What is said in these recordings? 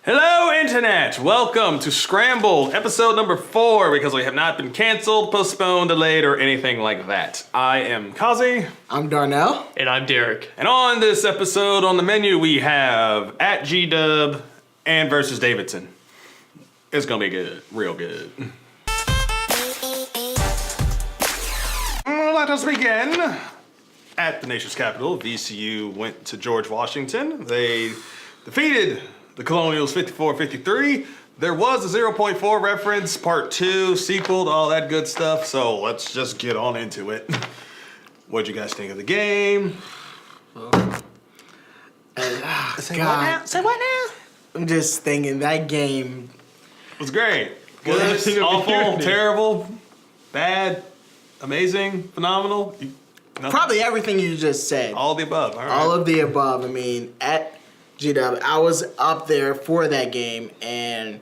Hello, Internet! Welcome to Scrambled, episode number 4, because we have not been canceled, postponed, delayed, or anything like that. I am Kazie. I'm Darnell. And I'm Derek. And on this episode, on the menu, we have at G-Dub and versus Davidson. It's gonna be good, real good. Let us begin. At the nation's capital, VCU went to George Washington. They defeated the Colonials 54-53. There was a 0.4 reference, part 2, sequel, all that good stuff. So let's just get on into it. What'd you guys think of the game? Say what now? I'm just thinking that game was great. Good, awful, terrible, bad, amazing, phenomenal. Probably everything you just said. All the above. All right. All of the above. I mean, at G-Dub, I was up there for that game, and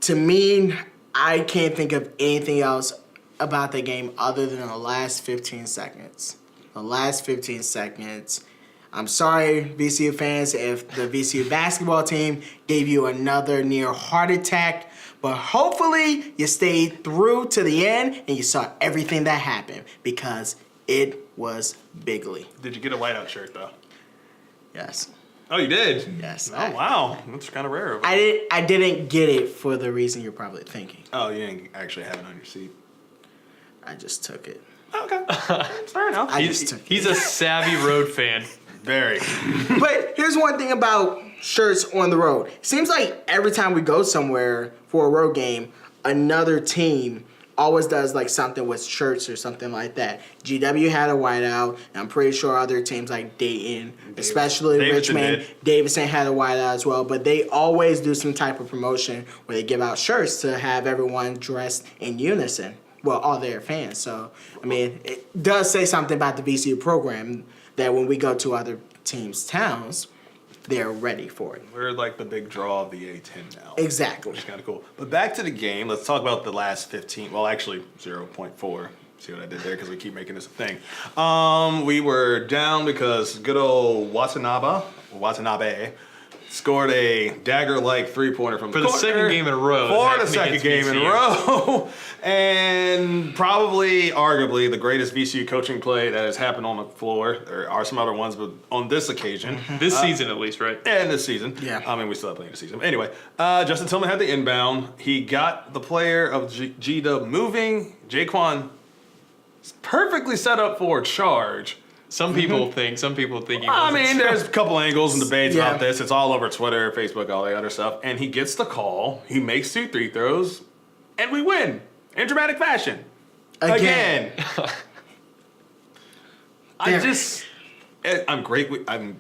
to me, I can't think of anything else about the game other than the last 15 seconds. The last 15 seconds. I'm sorry, VCU fans, if the VCU basketball team gave you another near heart attack, but hopefully you stayed through to the end and you saw everything that happened, because it was bigly. Did you get a whiteout shirt, though? Yes. Oh, you did? Yes. Oh, wow. That's kind of rare. I didn't get it for the reason you're probably thinking. Oh, you didn't actually have it on your seat. I just took it. Okay. Fair enough. He's a savvy road fan. Very. But here's one thing about shirts on the road. It seems like every time we go somewhere for a road game, another team always does like something with shirts or something like that. GW had a whiteout, and I'm pretty sure other teams like Dayton, especially Davidson Richmond, Davidson had a whiteout as well. But they always do some type of promotion where they give out shirts to have everyone dressed in unison. Well, all their fans. So, I mean, it does say something about the VCU program that when we go to other teams' towns, they're ready for it. We're like the big draw of the A10 now. Exactly. Which is kind of cool. But back to the game. Let's talk about the last 15. Well, actually, 0.4. See what I did there? Because we keep making this a thing. We were down because good old Watanabe scored a dagger-like three-pointer from the corner. For the second game in a row. For the second game in a row. And probably, arguably, the greatest VCU coaching play that has happened on the floor. There are some other ones, but on this occasion. This season, at least, right? And this season. Yeah. I mean, we still have plenty of season. Anyway, Justin Tillman had the inbound. He got the player of G-Dub moving. Jaquan perfectly set up for a charge. Some people think he wasn't. I mean, there's a couple angles and debates Yeah. about this. It's all over Twitter, Facebook, all the other stuff. And he gets the call. He makes 2 free throws. And we win in dramatic fashion. Again. I'm great. I'm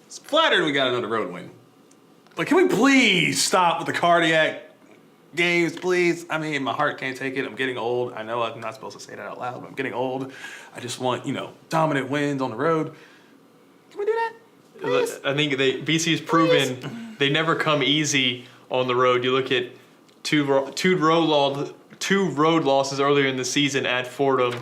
flattered we got another road win. But can we please stop with the cardiac games, please? I mean, my heart can't take it. I'm getting old. I know I'm not supposed to say that out loud, but I'm getting old. I just want, dominant wins on the road. Can we do that? Please? I think VCU's proven they never come easy on the road. You look at two road losses earlier in the season at Fordham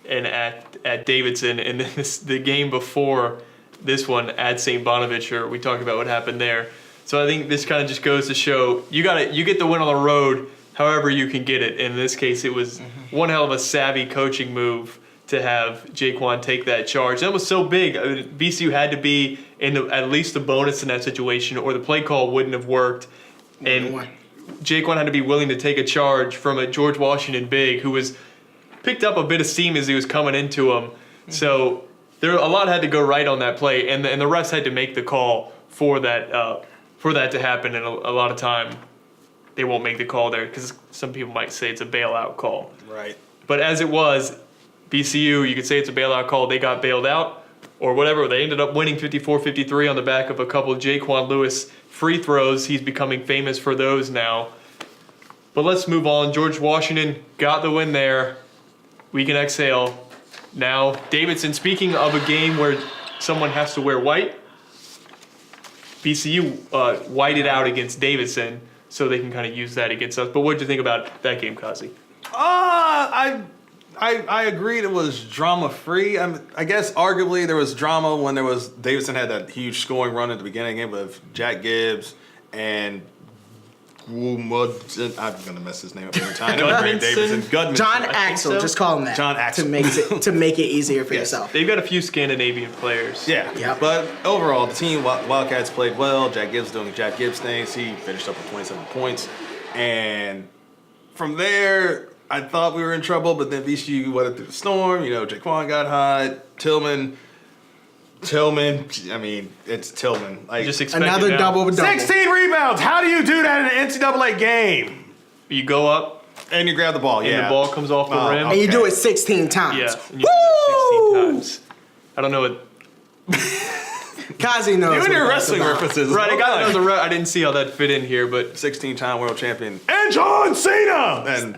and at Davidson, and then the game before this one at St. Bonaventure. We talked about what happened there. So I think this kind of just goes to show you get the win on the road however you can get it. In this case, it was one hell of a savvy coaching move to have Jaquan take that charge. That was so big. I mean, VCU had to be in at least the bonus in that situation, or the play call wouldn't have worked. And Jaquan had to be willing to take a charge from a George Washington big who was picked up a bit of steam as he was coming into him. So a lot had to go right on that play, and the refs had to make the call for that to happen. And a lot of time they won't make the call there because some people might say it's a bailout call. Right. But as it was, VCU, you could say it's a bailout call. They got bailed out or whatever. They ended up winning 54-53 on the back of a couple of Jaquan Lewis free throws. He's becoming famous for those now. But let's move on. George Washington got the win there. We can exhale. Now, Davidson, speaking of a game where someone has to wear white, VCU whited out against Davidson, so they can kind of use that against us. But what did you think about that game, Kazie? I agreed it was drama-free. I guess arguably there was drama when Davidson had that huge scoring run at the beginning of the game with Jack Gibbs and I'm going to mess his name up every time. Davidson? Gudmundsson. John think Axel, so. just call him that. John Axel. to make it easier for Yes. yourself. They've got a few Scandinavian players. Yeah, Yep. but overall, the team Wildcats played well. Jack Gibbs doing Jack Gibbs things. He finished up with 27 points, and from there, I thought we were in trouble. But then VCU weathered through the storm. You know, Jaquan got hot. Tillman. I mean, it's Tillman. Like Just expect Another it now. double. 16 rebounds. How do you do that in an NCAA game? You go up, And you grab the ball. and Yeah, the ball comes off the Oh, rim. And you do Okay. it 16 times. Yeah, and you do that 16 times. I don't know what. Kazie knows. You and what your that's wrestling about. references. Right, I got Hold on. another. I didn't see how that fit in here, but 16-time world champion and John Cena. And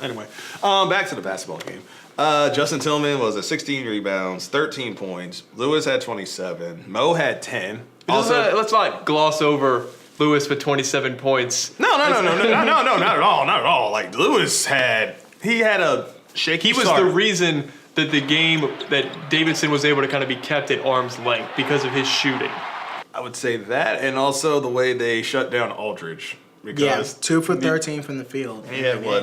anyway, back to the basketball game. Justin Tillman was at 16 rebounds, 13 points. Lewis had 27. Mo had 10. let's not gloss over Lewis with 27 points. No, not at all. Like Lewis had a shaky He was start. the reason that the game that Davidson was able to kind of be kept at arm's length because of his shooting. I would say that, and also the way they shut down Aldridge. Yeah, Because 2 for 13 from the field. he had what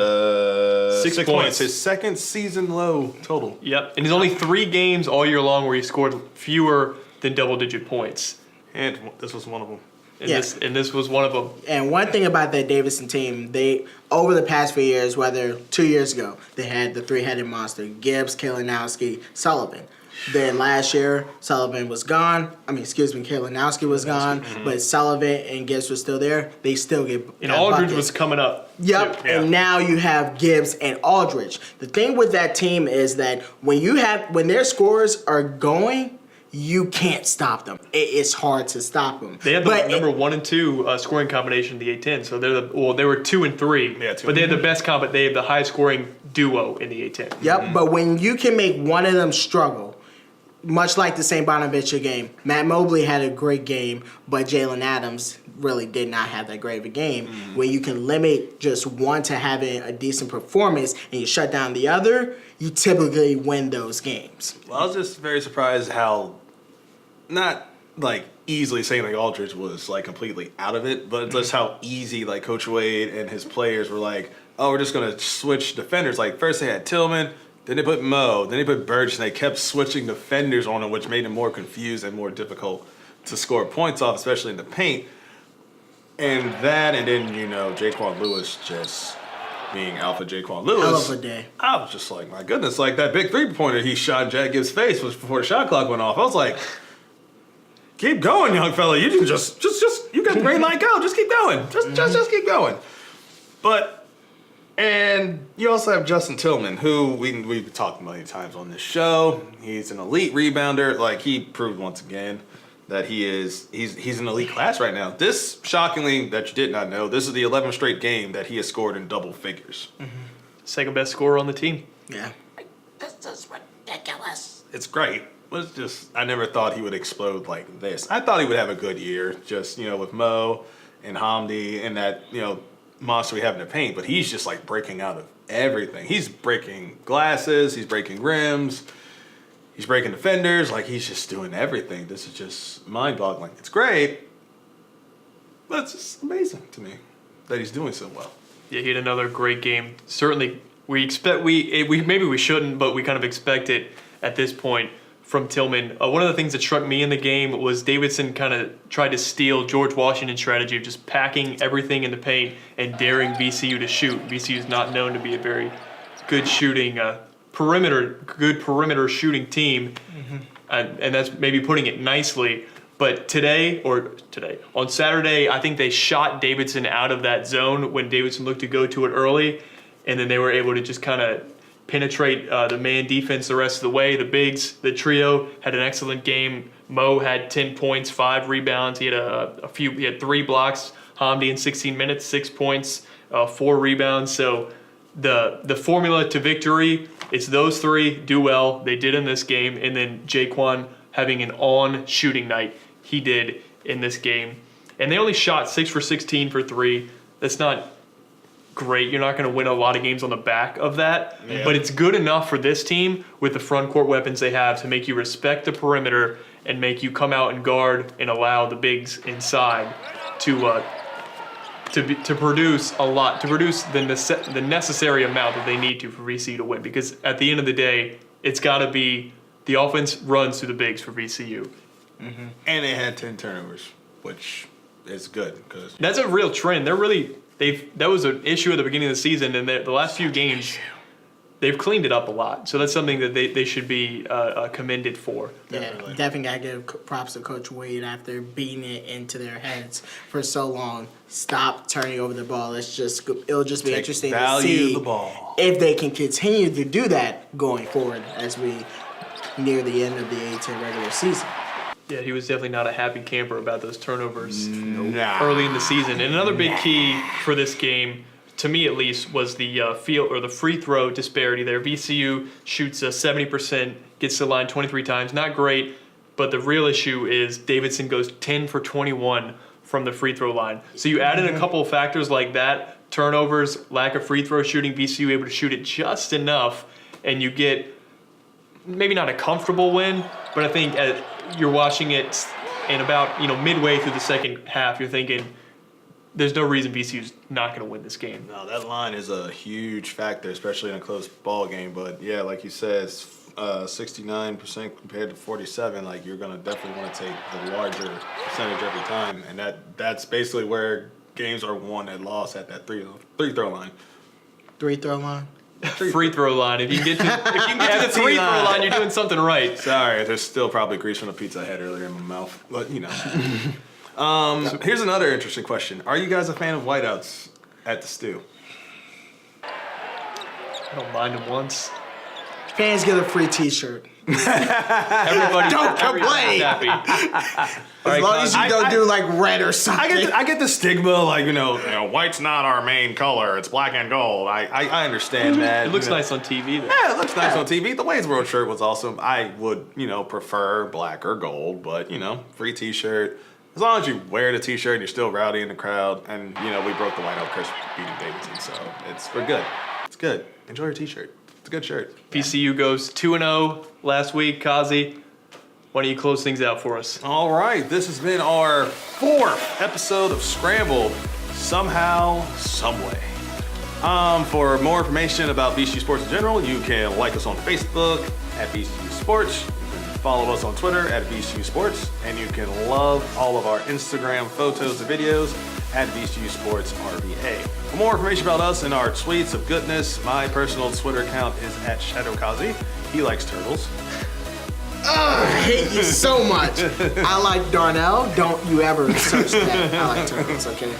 6 6 points. His second season low total. Yep, and there's only 3 games all year long where he scored fewer than double-digit points, And this was one of them. and Yeah. this was one of them. And one thing about that Davidson team, they over the past few years, whether 2 years ago, they had the three-headed monster: Gibbs, Kalinowski, Sullivan. Then last year, Sullivan was gone. Kalinowski was gone, but Sullivan and Gibbs were still there. They still get And got Aldridge buckets. was coming up. Yep, too. and now you have Gibbs and Aldridge. The thing with that team is that when their scores are going, you can't stop them. It's hard to stop them. They had the number 1 and 2 scoring combination in the A10, so they were 2 and 3. Yeah, 2 but they had and the best comp. They had the highest scoring duo in the A10. Yep, but when you can make one of them struggle, much like the St. Bonaventure game, Matt Mobley had a great game, but Jalen Adams really did not have that great of a game. When you can limit just one to having a decent performance and you shut down the other, you typically win those games. Well, I was just very surprised how, not like easily saying like Aldridge was like completely out of it, but just how easy like Coach Wade and his players were like, oh, we're just gonna switch defenders. Like first they had Tillman, then they put Mo, then they put Burge, and they kept switching defenders on him, which made him more confused and more difficult to score points off, especially in the paint. And then Jaquan Lewis just being Alpha Jaquan Lewis. Hell of a day. I was just like, my goodness, like that big 3-pointer he shot in Jack Gibbs' face was before the shot clock went off. I was like, keep going, young fella. You can just you got the green light, go. Just keep going. Just keep going. And you also have Justin Tillman, who we've talked many times on this show. He's an elite rebounder. Like he proved once again that he's an elite class right now. This, shockingly, that you did not know, this is the 11th straight game that he has scored in double figures. Second best scorer on the team. Yeah. This is ridiculous. It's great. But it's just, I never thought he would explode like this. I thought he would have a good year, just, with Mo and Hamdi and that, monster we have in the paint. But he's just like breaking out of everything. He's breaking glasses, he's breaking rims, he's breaking defenders. Like he's just doing everything. This is just mind-boggling. It's great, but it's just amazing to me that he's doing so well. Yeah, he had another great game. Certainly, we maybe we shouldn't, but we kind of expect it at this point from Tillman. One of the things that struck me in the game was Davidson kind of tried to steal George Washington's strategy of just packing everything in the paint and daring VCU to shoot. VCU is not known to be a very good shooting perimeter shooting team, and that's maybe putting it nicely. But today, on Saturday, I think they shot Davidson out of that zone when Davidson looked to go to it early, and then they were able to just kind of penetrate the man defense the rest of the way. The bigs, the trio, had an excellent game. Mo had 10 points, 5 rebounds. He had he had 3 blocks. Hamdi in 16 minutes, 6 points, 4 rebounds. So the formula to victory is those 3 do well. They did in this game, and then Jaquan having an on shooting night. He did in this game. And they only shot 6 for 16 for 3. That's not great. You're not going to win a lot of games on the back of that. Yeah. But it's good enough for this team with the front court weapons they have to make you respect the perimeter and make you come out and guard and allow the bigs inside to produce a lot, to produce the necessary amount that they need to for VCU to win. Because at the end of the day, it's got to be the offense runs through the bigs for VCU. Mm-hmm. And they had 10 turnovers, which is good because That's a real trend. That was an issue at the beginning of the season, and the last few games they've cleaned it up a lot. So that's something that they should be commended for. Definitely got to give props to Coach Wade after beating it into their heads for so long. Stop turning over the ball. It'll just be interesting to see the ball. if they can continue to do that going forward as we near the end of the A-10 regular season. Yeah, he was definitely not a happy camper about those turnovers Nah. early in the season. And another big key for this game, to me at least, was the the free throw disparity there. VCU shoots 70%, gets to the line 23 times. Not great, but the real issue is Davidson goes 10 for 21 from the free throw line. So you add in a couple of factors like that, turnovers, lack of free throw shooting, VCU able to shoot it just enough, and you get maybe not a comfortable win, but I think you're watching it in about midway through the second half, you're thinking, there's no reason VCU's not going to win this game. No, that line is a huge factor, especially in a close ball game. But yeah, like you said, 69% compared to 47. Like you're gonna definitely want to take the larger percentage every time, and that's basically where games are won and lost at that free throw line. Free throw line? Free throw line. If you can get to the free throw line, you're doing something right. Sorry, there's still probably grease from the pizza I had earlier in my mouth, but here's another interesting question: are you guys a fan of whiteouts at the stew? I don't mind them once. Fans get a free T-shirt. Everybody, Don't complain. happy. As long as you don't do like red or something. I get the stigma, like white's not our main color; it's black and gold. I understand that. It looks nice on TV, though. Yeah, it looks nice on TV. The Wayne's World shirt was awesome. I would, prefer black or gold, but free T-shirt. As long as you wear the T-shirt and you're still rowdy in the crowd, and we broke the whiteout curse beating Davidson, so we're good. It's good. Enjoy your T-shirt. It's a good shirt. VCU goes 2-0 last week. Kazie, why don't you close things out for us? All right, this has been our 4th episode of Scrambled, somehow, someway. For more information about VCU Sports in general, you can like us on Facebook at VCU Sports. You can follow us on Twitter at VCU Sports, and you can love all of our Instagram photos and videos at VCU Sports RVA. For more information about us and our tweets of goodness, my personal Twitter account is at ShadowKazie. He likes turtles. I hate you so much. I like Darnell. Don't you ever search that. I like turtles, okay?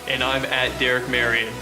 And I'm at Derek Marion.